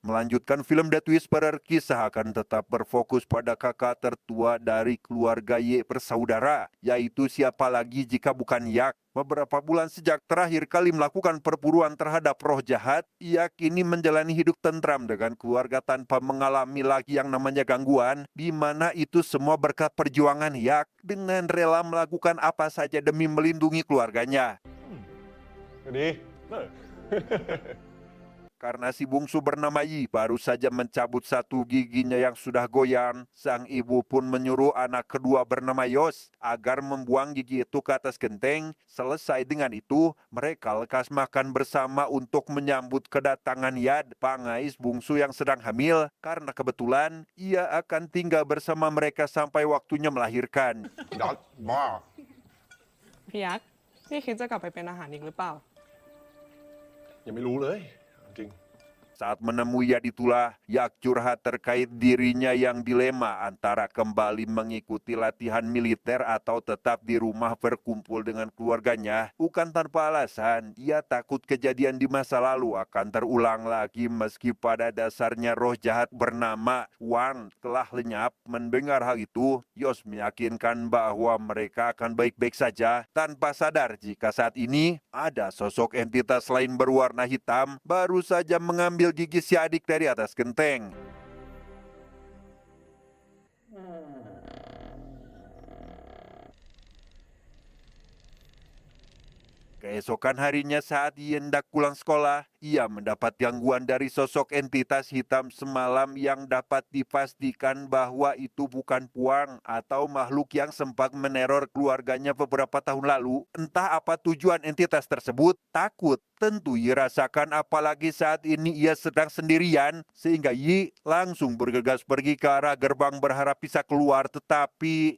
Melanjutkan film The Whisperer, kisah akan tetap berfokus pada kakak tertua dari keluarga Ye bersaudara, yaitu siapa lagi jika bukan Yak. Beberapa bulan sejak terakhir kali melakukan perburuan terhadap roh jahat, ia kini menjalani hidup tentram dengan keluarga tanpa mengalami lagi yang namanya gangguan, di mana itu semua berkat perjuangan Yak dengan rela melakukan apa saja demi melindungi keluarganya. Jadi, Karena si bungsu bernama Yi baru saja mencabut satu giginya yang sudah goyang, sang ibu pun menyuruh anak kedua bernama Yos agar membuang gigi itu ke atas genteng. Selesai dengan itu, mereka lekas makan bersama untuk menyambut kedatangan Yad, pangais bungsu yang sedang hamil, karena kebetulan ia akan tinggal bersama mereka sampai waktunya melahirkan. ยักษ์บ้า พี่ยักษ์พี่คิดจะกลับไปเป็นอาหารอีกหรือเปล่า ยังไม่รู้เลยจริง Saat menemui Yad itulah Yak curhat terkait dirinya yang dilema antara kembali mengikuti latihan militer atau tetap di rumah berkumpul dengan keluarganya. Bukan tanpa alasan, ia takut kejadian di masa lalu akan terulang lagi meski pada dasarnya roh jahat bernama Wang telah lenyap. Mendengar hal itu, Yos meyakinkan bahwa mereka akan baik-baik saja tanpa sadar jika saat ini ada sosok entitas lain berwarna hitam baru saja mengambil gigi si adik dari atas genteng. Keesokan harinya saat ia hendak pulang sekolah, ia mendapat gangguan dari sosok entitas hitam semalam yang dapat dipastikan bahwa itu bukan Puang atau makhluk yang sempat meneror keluarganya beberapa tahun lalu. Entah apa tujuan entitas tersebut, takut tentu ia rasakan apalagi saat ini ia sedang sendirian, sehingga Yi langsung bergegas pergi ke arah gerbang berharap bisa keluar, tetapi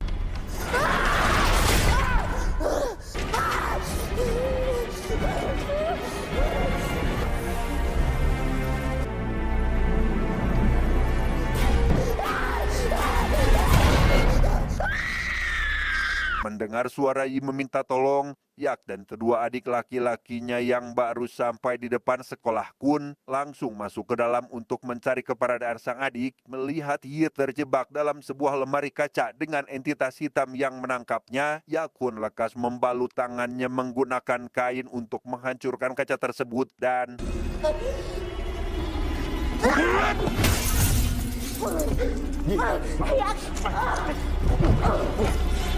mendengar suara Yi meminta tolong, Yak dan kedua adik laki-lakinya yang baru sampai di depan sekolah Kun langsung masuk ke dalam untuk mencari keberadaan sang adik. Melihat Yi terjebak dalam sebuah lemari kaca dengan entitas hitam yang menangkapnya, Yak Kun lekas membalut tangannya menggunakan kain untuk menghancurkan kaca tersebut dan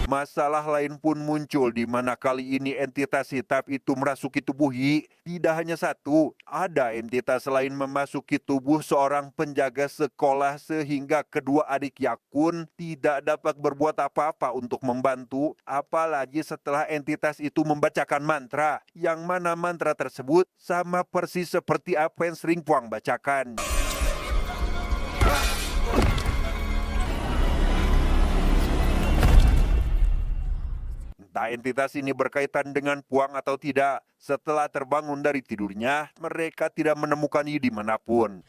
masalah lain pun muncul di mana kali ini entitas hitam itu merasuki tubuh Yi. Tidak hanya satu, ada entitas lain memasuki tubuh seorang penjaga sekolah sehingga kedua adik Yakun tidak dapat berbuat apa-apa untuk membantu, apalagi setelah entitas itu membacakan mantra, yang mana mantra tersebut sama persis seperti apa yang sering Puang bacakan. Entah entitas ini berkaitan dengan Puang atau tidak, setelah terbangun dari tidurnya, mereka tidak menemukan Yi dimanapun.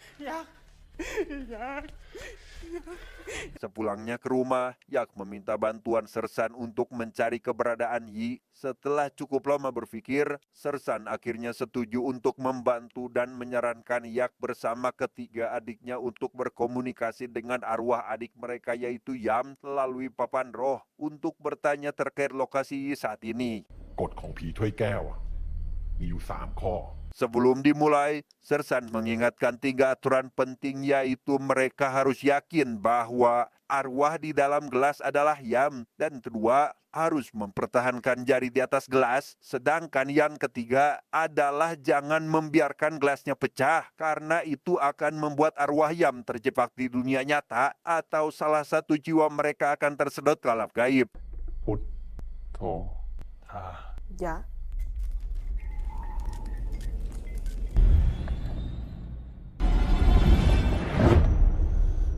Sepulangnya ke rumah, Yak meminta bantuan Sersan untuk mencari keberadaan Yi. Setelah cukup lama berpikir, Sersan akhirnya setuju untuk membantu dan menyarankan Yak bersama ketiga adiknya untuk berkomunikasi dengan arwah adik mereka yaitu Yam melalui papan roh untuk bertanya terkait lokasi Yi saat ini. กฎของผีถ้วยแก้วอะมีอยู่3 ข้อ Sebelum dimulai, Sersan mengingatkan 3 aturan penting yaitu mereka harus yakin bahwa arwah di dalam gelas adalah Yam, dan kedua, harus mempertahankan jari di atas gelas, sedangkan yang ketiga adalah jangan membiarkan gelasnya pecah karena itu akan membuat arwah Yam terjebak di dunia nyata atau salah satu jiwa mereka akan tersedot ke alam gaib. พุทโธทา Ya.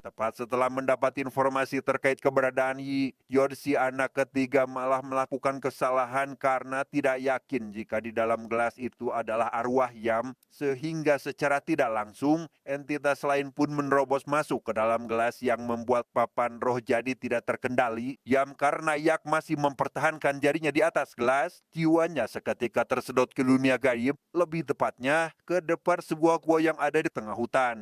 Tepat setelah mendapat informasi terkait keberadaan Yi, Yorsi anak ketiga malah melakukan kesalahan karena tidak yakin jika di dalam gelas itu adalah arwah Yam, sehingga secara tidak langsung entitas lain pun menerobos masuk ke dalam gelas yang membuat papan roh jadi tidak terkendali. Yam karena Yak masih mempertahankan jarinya di atas gelas, jiwanya seketika tersedot ke dunia gaib, lebih tepatnya ke depan sebuah gua yang ada di tengah hutan.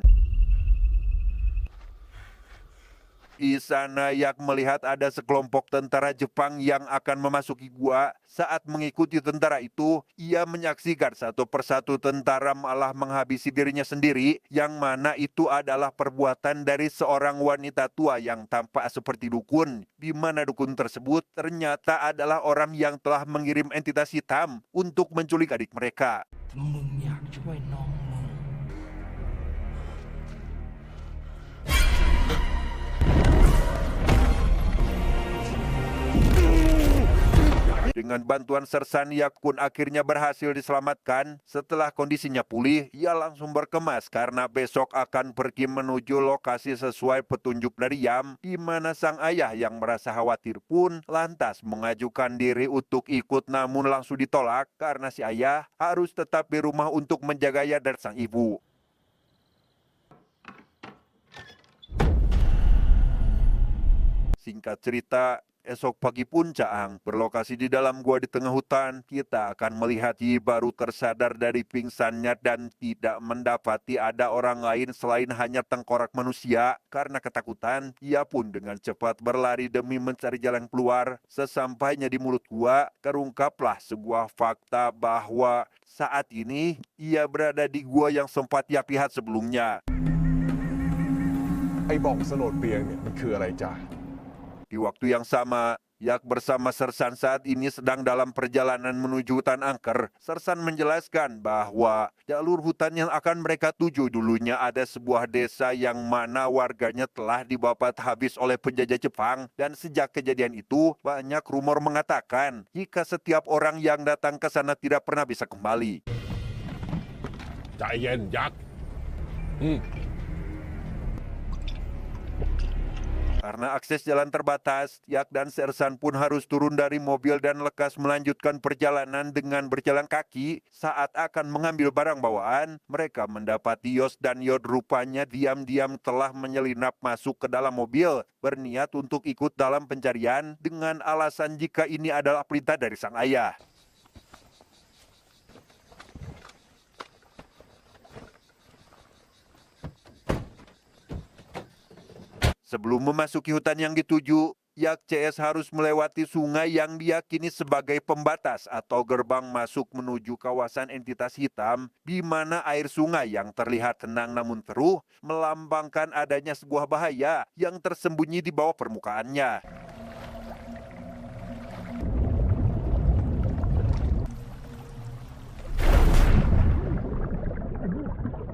Di sana Yak melihat ada sekelompok tentara Jepang yang akan memasuki gua. Saat mengikuti tentara itu, ia menyaksikan satu persatu tentara malah menghabisi dirinya sendiri, yang mana itu adalah perbuatan dari seorang wanita tua yang tampak seperti dukun, di mana dukun tersebut ternyata adalah orang yang telah mengirim entitas hitam untuk menculik adik mereka. มึงอยากช่วยน้องมึง Dengan bantuan Sersan, Yak pun akhirnya berhasil diselamatkan. Setelah kondisinya pulih, ia langsung berkemas karena besok akan pergi menuju lokasi sesuai petunjuk dari Yam, di mana sang ayah yang merasa khawatir pun lantas mengajukan diri untuk ikut, namun langsung ditolak karena si ayah harus tetap di rumah untuk menjaga ayah dan sang ibu. Singkat cerita, esok pagi pun Caang berlokasi di dalam gua di tengah hutan. Kita akan melihat Yi baru tersadar dari pingsannya dan tidak mendapati ada orang lain selain hanya tengkorak manusia. Karena ketakutan, ia pun dengan cepat berlari demi mencari jalan keluar. Sesampainya di mulut gua, terungkaplah sebuah fakta bahwa saat ini ia berada di gua yang sempat ia lihat sebelumnya. ไอ้บอกสโนดเปียงเนี่ยมันคืออะไรจ๊ะ Di waktu yang sama, Yak bersama Sersan saat ini sedang dalam perjalanan menuju hutan angker. Sersan menjelaskan bahwa jalur hutan yang akan mereka tuju dulunya ada sebuah desa yang mana warganya telah dibabat habis oleh penjajah Jepang. Dan sejak kejadian itu, banyak rumor mengatakan jika setiap orang yang datang ke sana tidak pernah bisa kembali. ใจเย็นยักษ์ Karena akses jalan terbatas, Yak dan Sersan pun harus turun dari mobil dan lekas melanjutkan perjalanan dengan berjalan kaki. Saat akan mengambil barang bawaan, mereka mendapati Yos dan Yod rupanya diam-diam telah menyelinap masuk ke dalam mobil, berniat untuk ikut dalam pencarian dengan alasan jika ini adalah perintah dari sang ayah. Sebelum memasuki hutan yang dituju, Yak CS harus melewati sungai yang diyakini sebagai pembatas atau gerbang masuk menuju kawasan entitas hitam, di mana air sungai yang terlihat tenang namun keruh melambangkan adanya sebuah bahaya yang tersembunyi di bawah permukaannya.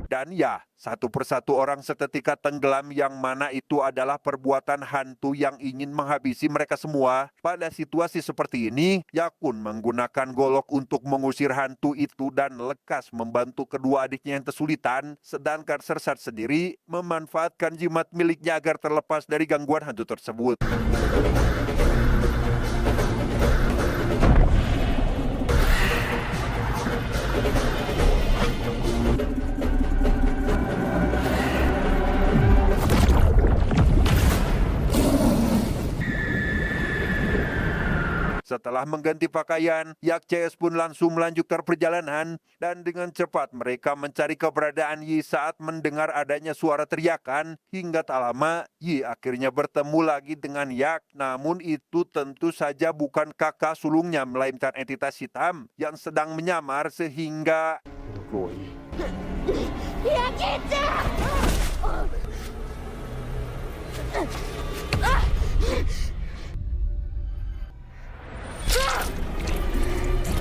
Dan ya, satu persatu orang seketika tenggelam, yang mana itu adalah perbuatan hantu yang ingin menghabisi mereka semua. Pada situasi seperti ini, Yakun menggunakan golok untuk mengusir hantu itu dan lekas membantu kedua adiknya yang kesulitan. Sedangkan Sersan sendiri memanfaatkan jimat miliknya agar terlepas dari gangguan hantu tersebut. Setelah mengganti pakaian, Yak CS pun langsung melanjutkan perjalanan dan dengan cepat mereka mencari keberadaan Yi saat mendengar adanya suara teriakan. Hingga tak lama, Yi akhirnya bertemu lagi dengan Yak. Namun itu tentu saja bukan kakak sulungnya, melainkan entitas hitam yang sedang menyamar sehingga... กลัวอี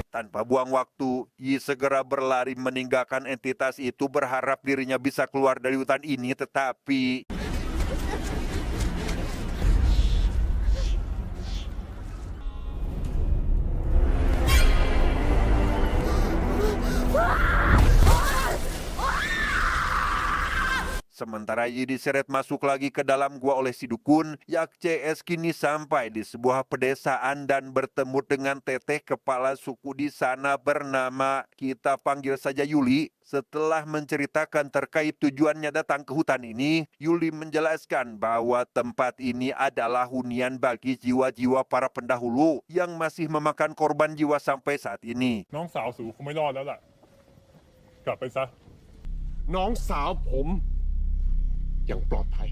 Tanpa buang waktu, Yi segera berlari meninggalkan entitas itu, berharap dirinya bisa keluar dari hutan ini, tetapi... Sementara Yi diseret masuk lagi ke dalam gua oleh si dukun, Yak CS kini sampai di sebuah pedesaan dan bertemu dengan teteh kepala suku di sana bernama, kita panggil saja Yuli. Setelah menceritakan terkait tujuannya datang ke hutan ini, Yuli menjelaskan bahwa tempat ini adalah hunian bagi jiwa-jiwa para pendahulu yang masih memakan korban jiwa sampai saat ini. น้องสาวสูคงไม่รอดแล้วล่ะ กลับไปซะ น้องสาวผมยังปลอดภัย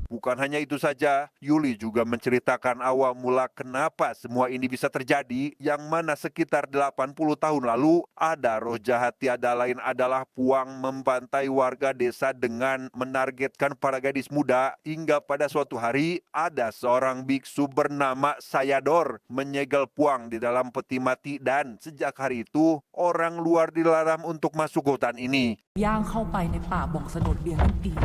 Bukan hanya itu saja, Yuli juga menceritakan awal mula kenapa semua ini bisa terjadi, yang mana sekitar 80 tahun lalu ada roh jahat tiada lain adalah Puang membantai warga desa dengan menargetkan para gadis muda, hingga pada suatu hari ada seorang biksu bernama Sayador menyegel Puang di dalam peti mati, dan sejak hari itu orang luar dilarang untuk masuk hutan ini. ย่างเข้าไปในป่าบ่องสนดเบียงนั่นเอง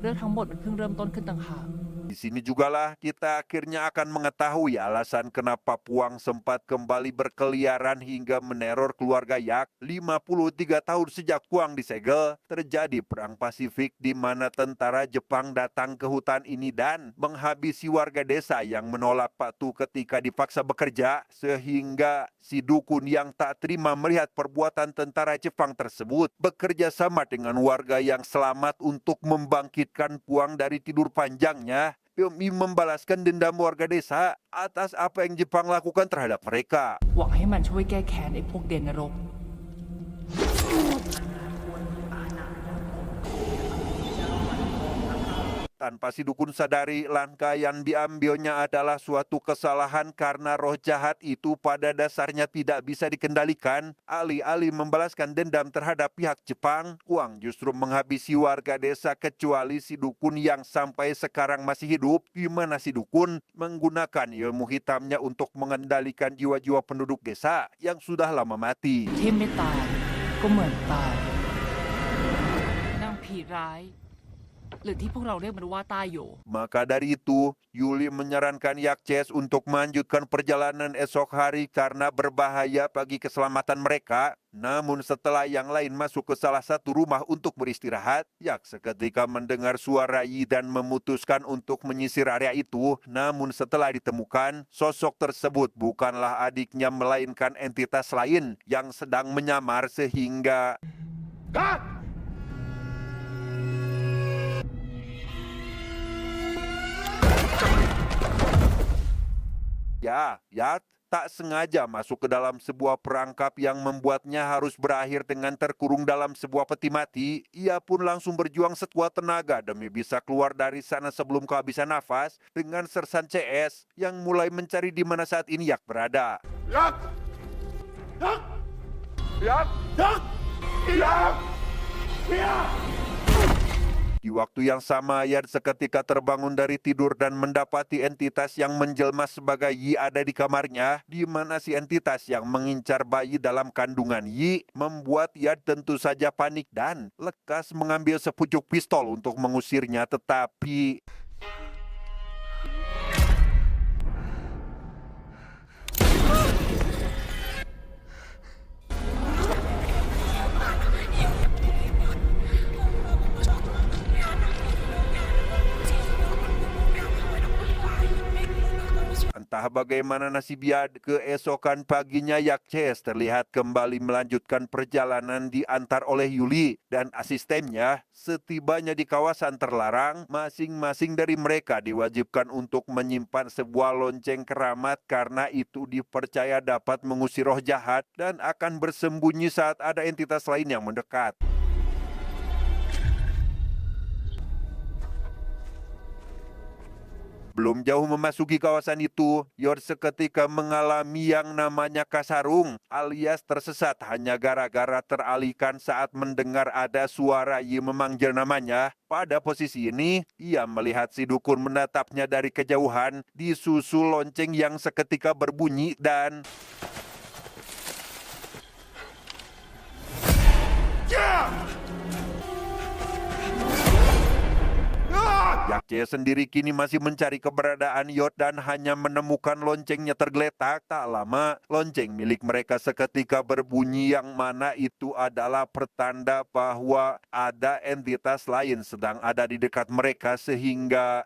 เรื่องทั้งหมดมันเพิ่งเริ่มต้นขึ้นต่างหาก Di sini jugalah kita akhirnya akan mengetahui alasan kenapa Puang sempat kembali berkeliaran hingga meneror keluarga Yak. 53 tahun sejak Puang disegel, terjadi perang Pasifik di mana tentara Jepang datang ke hutan ini dan menghabisi warga desa yang menolak patuh ketika dipaksa bekerja, sehingga si dukun yang tak terima melihat perbuatan tentara Jepang tersebut bekerja sama dengan warga yang selamat untuk membangkitkan Puang dari tidur panjangnya demi membalaskan dendam warga desa atas apa yang Jepang lakukan terhadap mereka. หวังให้มันช่วยแก้แค้นไอ้พวกเดนนรก Tanpa si dukun sadari, langkah yang diambilnya adalah suatu kesalahan karena roh jahat itu pada dasarnya tidak bisa dikendalikan. Alih-alih membalaskan dendam terhadap pihak Jepang, Puang justru menghabisi warga desa kecuali si dukun yang sampai sekarang masih hidup, di mana si dukun menggunakan ilmu hitamnya untuk mengendalikan jiwa-jiwa penduduk desa yang sudah lama mati. ที่ไม่ตายก็เหมือนตายนางผีร้าย หรือที่พวกเราเรียกมันว่าตายโย Maka dari itu, Yuli menyarankan Yakces untuk melanjutkan perjalanan esok hari karena berbahaya bagi keselamatan mereka. Namun setelah yang lain masuk ke salah satu rumah untuk beristirahat, Yak seketika mendengar suara Yi dan memutuskan untuk menyisir area itu. Namun setelah ditemukan, sosok tersebut bukanlah adiknya melainkan entitas lain yang sedang menyamar sehingga... Ya, tak sengaja masuk ke dalam sebuah perangkap yang membuatnya harus berakhir dengan terkurung dalam sebuah peti mati. Ia pun langsung berjuang sekuat tenaga demi bisa keluar dari sana sebelum kehabisan nafas dengan Sersan CS yang mulai mencari di mana saat ini Yak berada. Yak! Yak! Yak! Yak! Yak! Yak! Di waktu yang sama, Yan seketika terbangun dari tidur dan mendapati entitas yang menjelma sebagai Yi ada di kamarnya, di mana si entitas yang mengincar bayi dalam kandungan Yi membuat Yan tentu saja panik dan lekas mengambil sepucuk pistol untuk mengusirnya, tetapi... Entah bagaimana nasibnya, keesokan paginya Yakces terlihat kembali melanjutkan perjalanan diantar oleh Yuli dan asistennya. Setibanya di kawasan terlarang, masing-masing dari mereka diwajibkan untuk menyimpan sebuah lonceng keramat karena itu dipercaya dapat mengusir roh jahat dan akan bersembunyi saat ada entitas lain yang mendekat. Belum jauh memasuki kawasan itu, Yor seketika mengalami yang namanya kasarung alias tersesat hanya gara-gara teralihkan saat mendengar ada suara Yi memanggil namanya. Pada posisi ini, ia melihat si dukun menatapnya dari kejauhan, disusul lonceng yang seketika berbunyi dan... Yakce sendiri kini masih mencari keberadaan Yot dan hanya menemukan loncengnya tergeletak. Tak lama, lonceng milik mereka seketika berbunyi yang mana itu adalah pertanda bahwa ada entitas lain sedang ada di dekat mereka sehingga...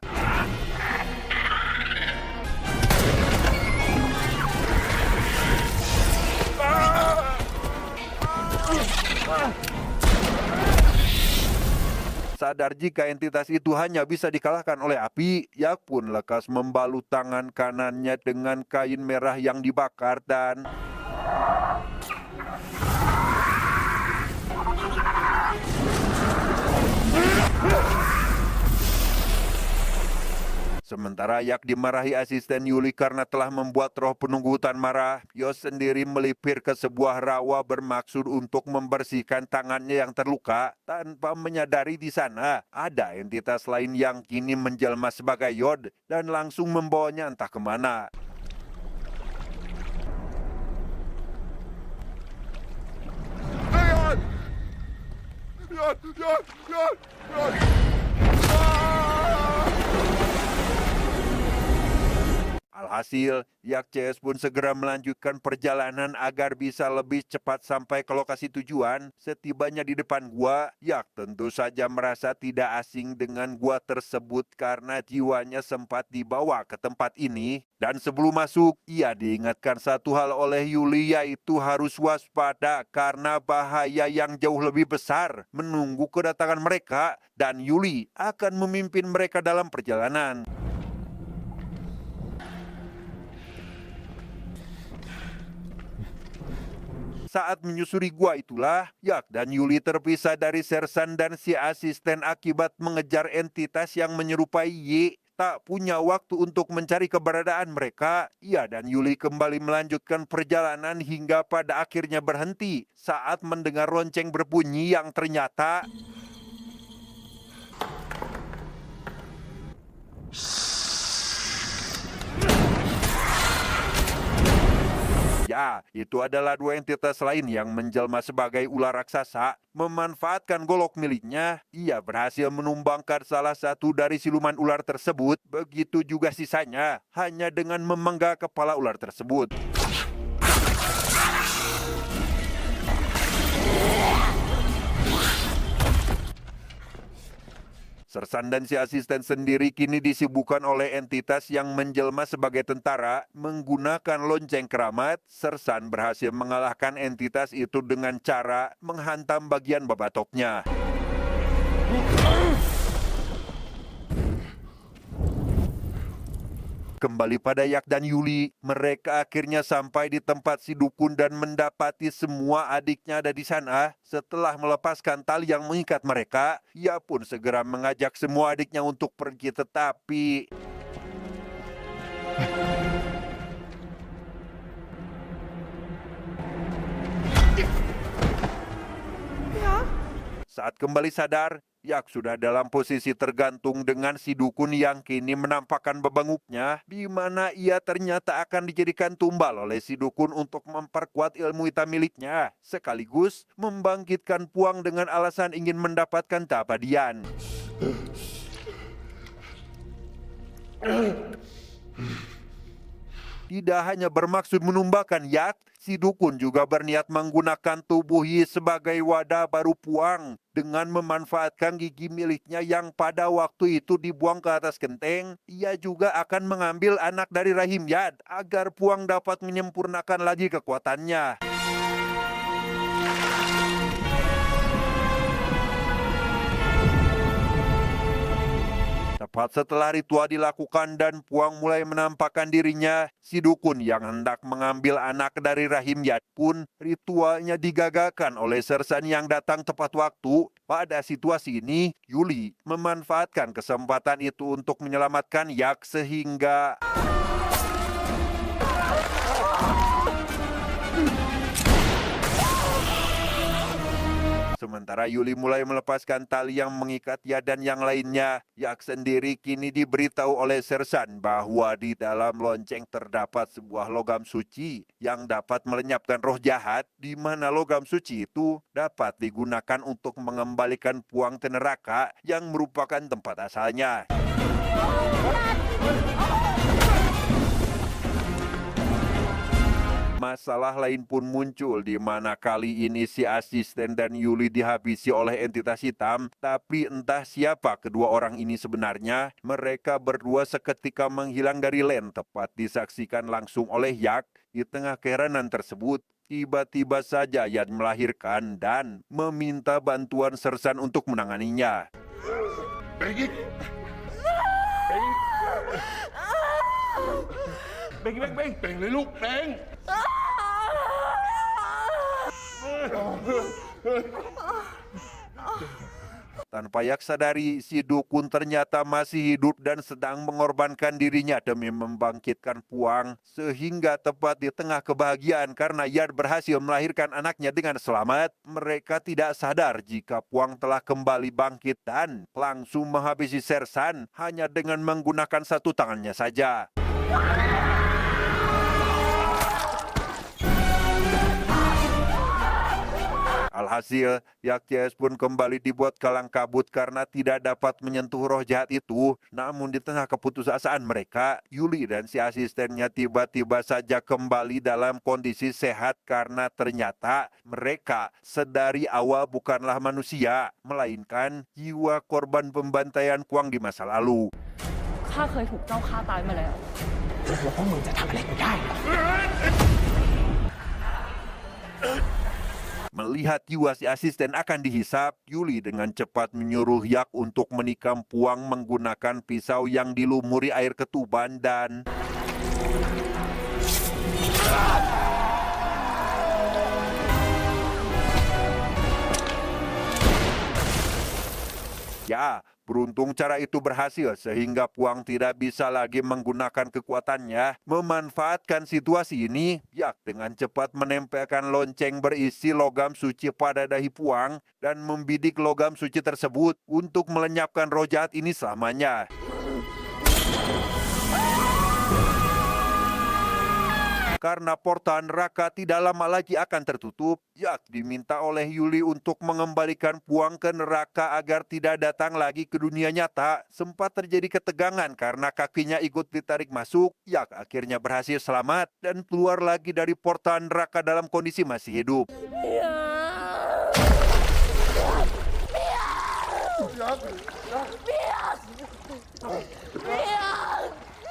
Sadar jika entitas itu hanya bisa dikalahkan oleh api, Yak pun lekas membalut tangan kanannya dengan kain merah yang dibakar dan... Sementara Yak dimarahi asisten Yuli karena telah membuat roh penunggu hutan marah, Yos sendiri melipir ke sebuah rawa bermaksud untuk membersihkan tangannya yang terluka tanpa menyadari di sana ada entitas lain yang kini menjelma sebagai Yod dan langsung membawanya entah kemana. Alhasil, Yak CS pun segera melanjutkan perjalanan agar bisa lebih cepat sampai ke lokasi tujuan. Setibanya di depan gua, Yak tentu saja merasa tidak asing dengan gua tersebut karena jiwanya sempat dibawa ke tempat ini. Dan sebelum masuk, ia diingatkan satu hal oleh Yuli, yaitu harus waspada karena bahaya yang jauh lebih besar menunggu kedatangan mereka dan Yuli akan memimpin mereka dalam perjalanan. Saat menyusuri gua itulah, Yak dan Yuli terpisah dari Sersan dan si asisten akibat mengejar entitas yang menyerupai Y. Tak punya waktu untuk mencari keberadaan mereka, ia dan Yuli kembali melanjutkan perjalanan hingga pada akhirnya berhenti saat mendengar lonceng berbunyi yang ternyata ya, itu adalah dua entitas lain yang menjelma sebagai ular raksasa. Memanfaatkan golok miliknya, ia berhasil menumbangkan salah satu dari siluman ular tersebut. Begitu juga sisanya, hanya dengan memenggal kepala ular tersebut. Sersan dan si asisten sendiri kini disibukkan oleh entitas yang menjelma sebagai tentara. Menggunakan lonceng keramat, Sersan berhasil mengalahkan entitas itu dengan cara menghantam bagian babatoknya. Kembali pada Yak dan Yuli, mereka akhirnya sampai di tempat si dukun dan mendapati semua adiknya ada di sana. Setelah melepaskan tali yang mengikat mereka, ia pun segera mengajak semua adiknya untuk pergi, tetapi saat kembali sadar, Yak sudah dalam posisi tergantung dengan si dukun yang kini menampakkan bebanguknya, di mana ia ternyata akan dijadikan tumbal oleh si dukun untuk memperkuat ilmu hitam miliknya, sekaligus membangkitkan Puang dengan alasan ingin mendapatkan keabadian. Tidak hanya bermaksud menumbalkan Yak, si dukun juga berniat menggunakan tubuh Yi sebagai wadah baru Puang dengan memanfaatkan gigi miliknya yang pada waktu itu dibuang ke atas genteng. Ia juga akan mengambil anak dari rahim Yad agar Puang dapat menyempurnakan lagi kekuatannya. Tepat setelah ritual dilakukan dan Puang mulai menampakkan dirinya, si dukun yang hendak mengambil anak dari rahim Yad pun ritualnya digagalkan oleh Sersan yang datang tepat waktu. Pada situasi ini, Yuli memanfaatkan kesempatan itu untuk menyelamatkan Yak sehingga sementara Yuli mulai melepaskan tali yang mengikat Yak dan yang lainnya, Yak sendiri kini diberitahu oleh Sersan bahwa di dalam lonceng terdapat sebuah logam suci yang dapat melenyapkan roh jahat, di mana logam suci itu dapat digunakan untuk mengembalikan Puang ke neraka yang merupakan tempat asalnya. Masalah lain pun muncul di mana kali ini si asisten dan Yuli dihabisi oleh entitas hitam, tapi entah siapa kedua orang ini sebenarnya. Mereka berdua seketika menghilang dari Len, tepat disaksikan langsung oleh Yak. Di tengah keheranan tersebut, tiba-tiba saja Yad melahirkan dan meminta bantuan Sersan untuk menanganinya. Bengเลยลูก Beng Tanpa Yak sadari, si dukun ternyata masih hidup dan sedang mengorbankan dirinya demi membangkitkan Puang, sehingga tepat di tengah kebahagiaan karena Yad berhasil melahirkan anaknya dengan selamat, mereka tidak sadar jika Puang telah kembali bangkit dan langsung menghabisi Sersan hanya dengan menggunakan satu tangannya saja. Alhasil, Yak Cies pun kembali dibuat kalang kabut karena tidak dapat menyentuh roh jahat itu. Namun di tengah keputusasaan mereka, Yuli dan si asistennya tiba-tiba saja kembali dalam kondisi sehat karena ternyata mereka sedari awal bukanlah manusia, melainkan jiwa korban pembantaian Kuang di masa lalu. ข้าเคยถูกเจ้าฆ่าตายมาแล้ว Melihat jiwa si asisten akan dihisap, Yuli dengan cepat menyuruh Yak untuk menikam Puang menggunakan pisau yang dilumuri air ketuban dan... Ya, beruntung cara itu berhasil sehingga Puang tidak bisa lagi menggunakan kekuatannya. Memanfaatkan situasi ini, Yak dengan cepat menempelkan lonceng berisi logam suci pada dahi Puang dan membidik logam suci tersebut untuk melenyapkan roh jahat ini selamanya. Karena portal neraka tidak lama lagi akan tertutup, Yak diminta oleh Yuli untuk mengembalikan Puang ke neraka agar tidak datang lagi ke dunia nyata. Sempat terjadi ketegangan karena kakinya ikut ditarik masuk. Yak akhirnya berhasil selamat dan keluar lagi dari portal neraka dalam kondisi masih hidup.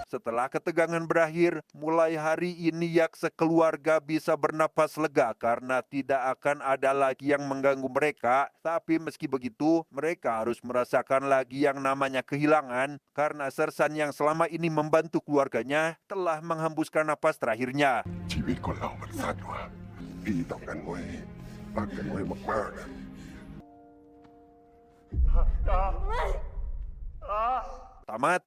Setelah ketegangan berakhir, mulai hari ini Yak sekeluarga bisa bernapas lega karena tidak akan ada lagi yang mengganggu mereka. Tapi meski begitu, mereka harus merasakan lagi yang namanya kehilangan karena Sersan yang selama ini membantu keluarganya telah menghembuskan napas terakhirnya. ชีวิตคนเรามันสั้นว่ะพี่ต้องกันไว้รักกันไว้มากๆนะ Tamat,